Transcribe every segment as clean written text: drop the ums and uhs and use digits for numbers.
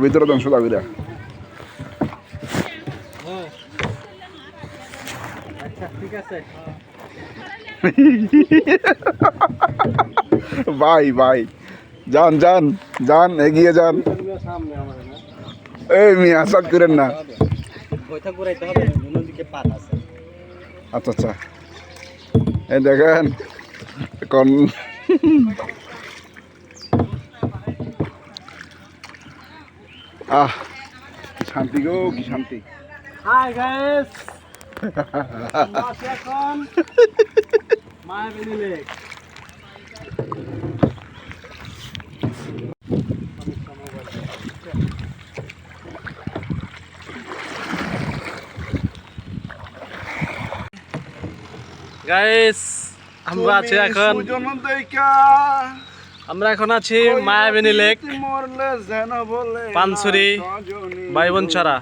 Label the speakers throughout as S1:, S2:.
S1: ভিতরে দেন সোজা করে।
S2: আচ্ছা ঠিক আছে
S1: ভাই ভাই যান যান যান, এগিয়ে যান।
S2: সামনে আমাদের না
S1: এই মিয়া শট করেন না।
S2: বইটা ঘুরাইতে হবে, অন্যদিকে পাত আছে।
S1: আচ্ছা আচ্ছা, এই দেখেন এখন আহ কি শান্তি গো, কি শান্তি।
S2: হাই গাইস, আমরা আছি এখন মায়াবনী লেক। গাইস আমরা আছি এখন আছি মায়াবনী লেক, পানছড়ি বাইবন ছাড়া।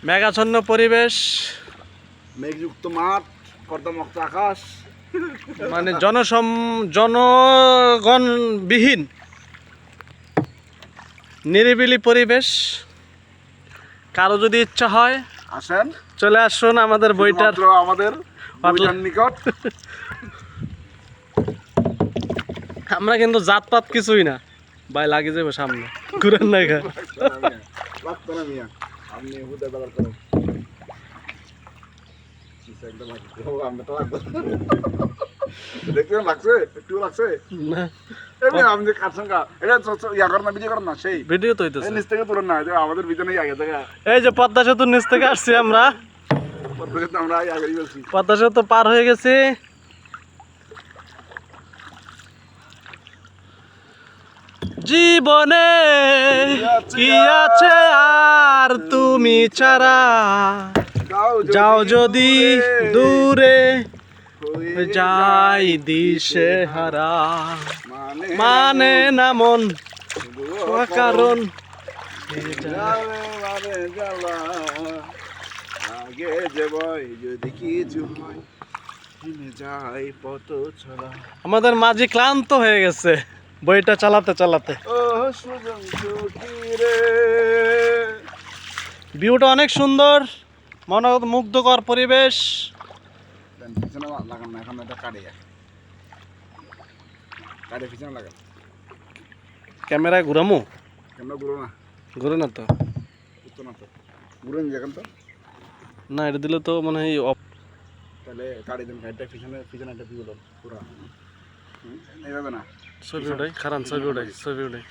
S2: মেঘাচ্ছন্ন পরিবেশ,
S1: মেঘযুক্ত মাঠ, কর্দমাক্ত আকাশ,
S2: মানে জনগণবিহীন নিরিবিলি পরিবেশ। কারো যদি ইচ্ছা হয়
S1: আসেন,
S2: চলে আসুন আমাদের বইটার
S1: আমাদের নিকট।
S2: আমরা কিন্তু জাতপাত কিছুই না ভাই, লাগে যাবো সামনে ঘুরেন না খা।
S1: দেখতে লাগছে, একটু লাগছে
S2: না
S1: আমি যে কাটসঙ্গা এটা ইয়া করেন না, ভিডিও করেন না, সেই
S2: ভিডিও তো হইতেছে।
S1: নিচ থেকে তুলেন না, আমাদের ভিতরে আগে থেকে।
S2: এই যে পদ্মা সেতুর নিচ থেকে আসছি আমরা,
S1: আমরা আগে বলছি
S2: পদ্মা সেতু পার হয়ে গেছি। জীবনে কি আছে আর তুমি ছাড়া, যাও যদি দূরে যাই দিশে হারা, মানে না মন কারণ
S1: আগে যে বই যদি কিছু হয় যাই পথ চলা।
S2: আমাদের মাঝি ক্লান্ত হয়ে গেছে বইটা চালাতে চালাতে। ভিউটা অনেক সুন্দর, মনোমুগ্ধকর পরিবেশ।
S1: লাগান না, এখন এটা কাটে পিছনে লাগান।
S2: ক্যামেরায় ঘুরামো?
S1: ক্যামেরা ঘুরো না,
S2: ঘুরে না তো,
S1: না তো ঘুরেন দেখেন তো।
S2: না এটা দিলে তো মনে হয় অফ।
S1: তাহলে কাটে দেন, গাড়িটা পিছনে পিছনে একটা ভিউ দেন পুরা, এইভাবে না।
S2: ছবি উঠাই, খারান ছবি উঠাই, ছবি উঠাই।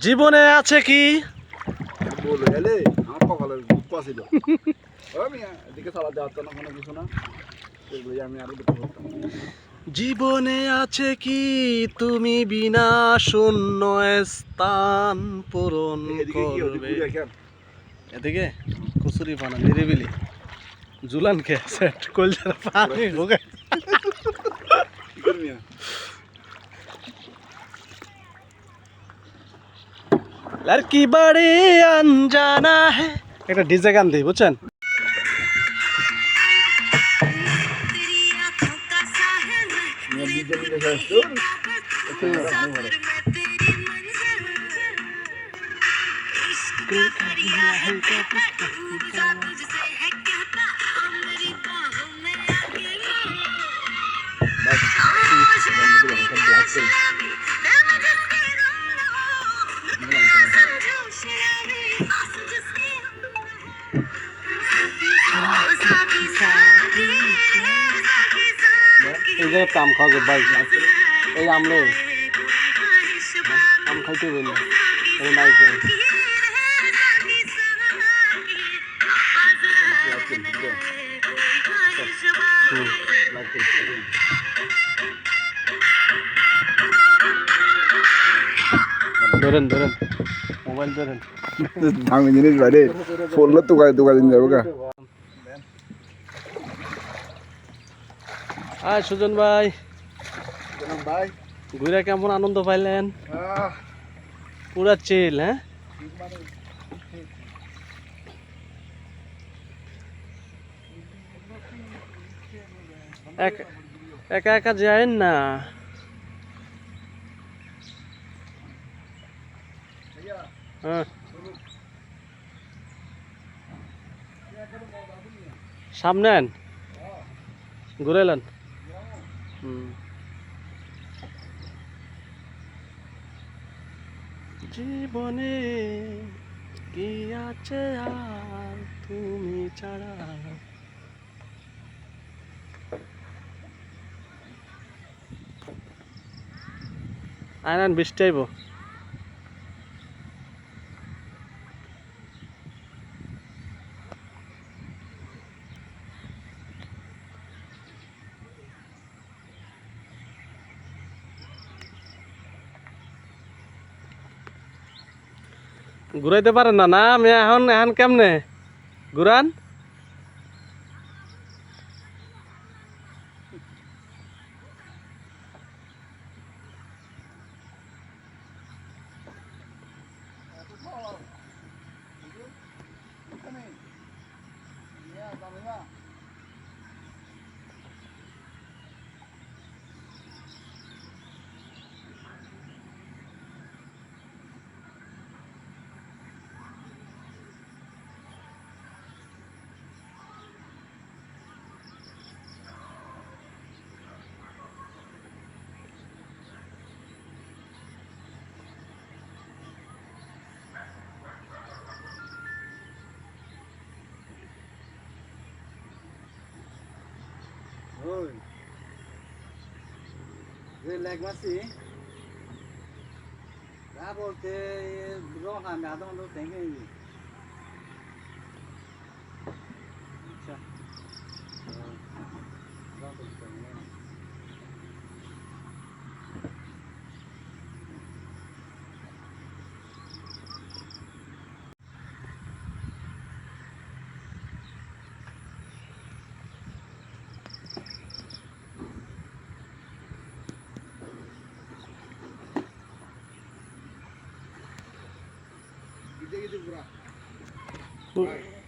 S2: জীবনে আছে কি
S1: বলে এলে আমার কপালের দুঃখ ছিল। এদিকে চালা দেওয়ার তো না কোনো কিছু না, আমি আরো দুঃখ করতাম।
S2: জীবনে আছে কি তুমি বিনা শূন্য স্থান পূরণ করবে। এদিকে কচুরি পানা নিরিবিলি জুলান কে সেট কলজার পানি হোগে লড়কি বড়ি আনজানা হে। একটা ডিজে গান দিই বুঝছেন। এই যে আম খাওয়া যাবে ভাই, এই আমলো আম খাইতে হবে না, এই নাই করে ধরেন ধরেন মোবাইল ধরেন।
S1: দামি জিনিস বাইরে পড়লে তোকা দিন যাবো গা।
S2: আয় সুজন ভাই,
S1: ভাই
S2: ঘুরে কেমন আনন্দ পাইলেন? পুরা চিল। হ্যাঁ একা একা যায় না। হ্যাঁ, সামনে আন, ঘুরে এলেন। জীবনে কি আছে আর তুমি ছাড়া। আয়নান বৃষ্টি আইব। ঘুরাইতে পারেন না? না আমি এখন এখন কেমনে ঘুরান?
S1: লেগ মাসি যা বলতে রোহা আমি আধা ঘন্টা দেখে আচ্ছা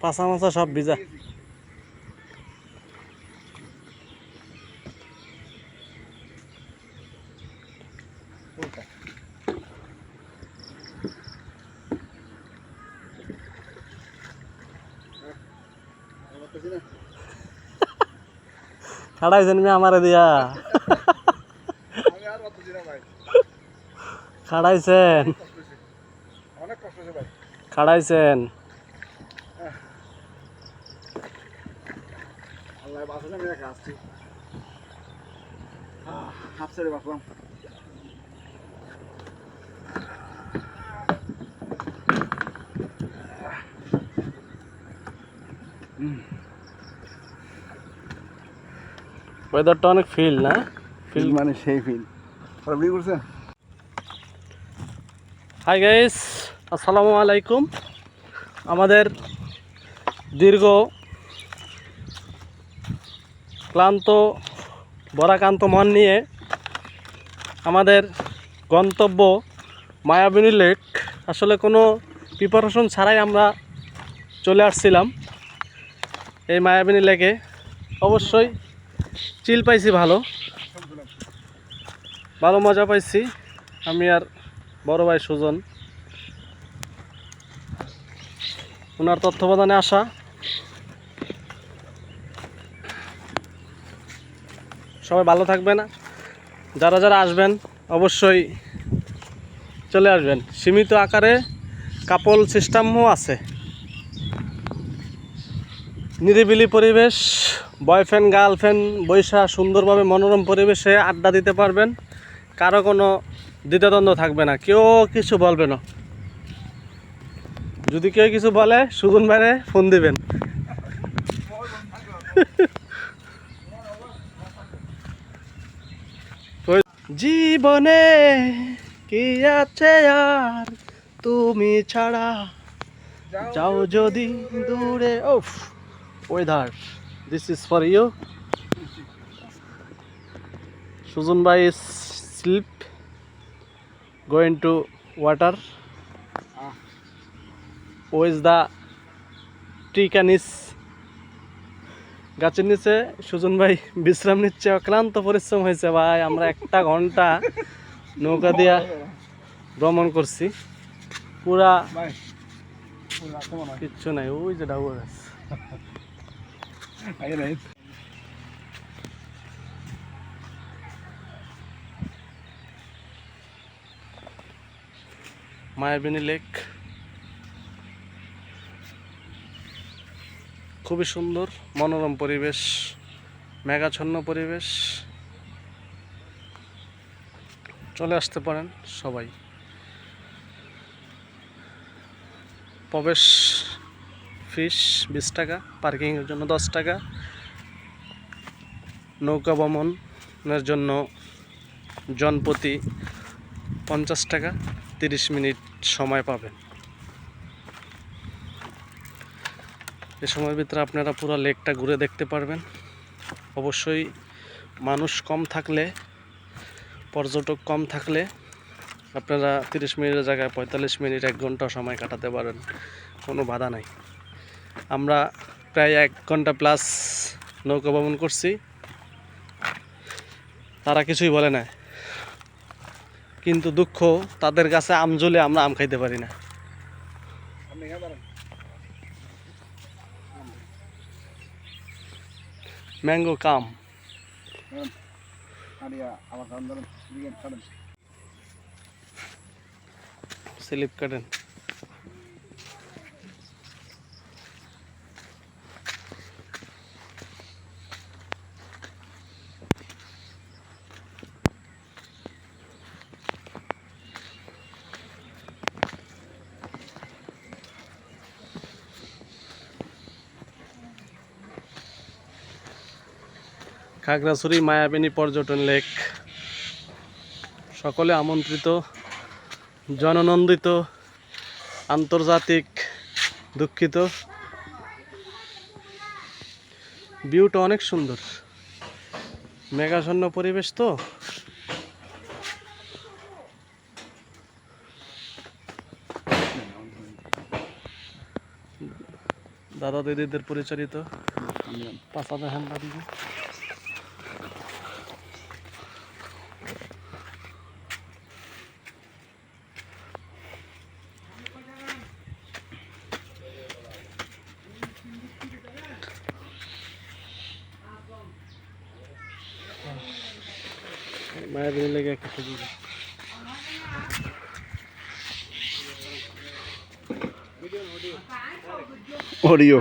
S2: পাছা মাছা সব ভিজা। খাড়াইছেন মি আমারে দিয়া, খাড়াইছেন খাড়াইছেন।
S1: আল্লাহ বাঁচালে আমি একা আসছি হাফ ছেড়ে বাঁচলাম
S2: ওয়েদারটা অনেক ফিল না,
S1: ফিল মানে সেই ফিল আপনি করছেন।
S2: হাই গাইস, আসসালামু আলাইকুম। আমাদের দীর্ঘ ক্লান্ত বরাকান্ত মন নিয়ে আমাদের গন্তব্য মায়াবিনী লেক, আসলে কোনো প্রিপারেশন ছাড়াই আমরা চলে আসছিলাম এই মায়াবিনী লেকে। অবশ্যই চিল পাইছি, ভালো ভালো মজা পাইছি। আমি আর বড় ভাই সুজন, ওনার তত্ত্বাবধানে আসা। সবাই ভালো থাকবেন, যারা যারা আসবেন অবশ্যই চলে আসবেন। সীমিত আকারে কাপল সিস্টেমও আছে, নিরিবিলি পরিবেশ, বয়ফ্রেন্ড গার্লফ্রেন্ড বৈশা সুন্দরভাবে মনোরম পরিবেশে আড্ডা দিতে পারবেন। কারো কোনো দ্বিধাদ্বন্দ্ব থাকবে না, কেউ কিছু বলবে না। যদি কেউ কিছু বলে সুজন ভাইরে ফোন দিবেন। জীবনে কি আছে আর তুমি ছাড়া, যাও যদি দূরে। Of weather, this is for you. Sujan ভাই is sleep going to water. Who is the tree canis? গাছের নিচে সুজন ভাই বিশ্রাম নিচ্ছে, অক্লান্ত পরিশ্রম হয়েছে ভাই। আমরা 1 ঘন্টা নৌকা দিয়া ভ্রমণ করছি, পুরা
S1: ভাই আছে মনে হয়
S2: কিচ্ছু নাই, ওই যে ডাউয়া গাছ।
S1: আগে নাই
S2: মায়াবিনী লেক খুবই সুন্দর, মনোরম পরিবেশ, মেঘাচ্ছন্ন পরিবেশ। চলে আসতে পারেন সবাই। প্রবেশ ফিস 20 টাকা, পার্কিংয়ের জন্য 10 টাকা, নৌকা ভ্রমণের জন্য জনপ্রতি 50 টাকা, 30 মিনিট সময় পাবেন। এ সময়ের ভিতরে আপনারা পুরো লেকটা ঘুরে দেখতে পারবেন। অবশ্যই মানুষ কম থাকলে, পর্যটক কম থাকলে আপনারা 30 মিনিটের জায়গায় 45 মিনিট 1 ঘন্টা সময় কাটাতে পারেন, কোনো বাধা নাই। আমরা প্রায় 1 ঘন্টা প্লাস নৌকা ভ্রমণ করছি, তারা কিছুই বলে না, কিন্তু দুঃখ তাদের কাছে আম ঝুলে আমরা আম খাইতে পারি না।
S1: আপনি এখানে দাঁড়ান
S2: ম্যাঙ্গো কাম
S1: আরিয়া আমার কারণ ধরেন দিকে কাটেন
S2: স্লিপ কাটেন। খাগড়াছড়ি মায়াবিনী পর্যটন লেক, সকলে আমন্ত্রিত, জননন্দিত, আন্তর্জাতিক দুঃখিত। ভিউটা অনেক সুন্দর, মেঘাচ্ছন্ন পরিবেশ তো। দাদা দিদিদের পরিচালিত পাঁচা দেখেন দাদিকে। মায়াবিনী লেগে একটা ছবি।
S1: অডিও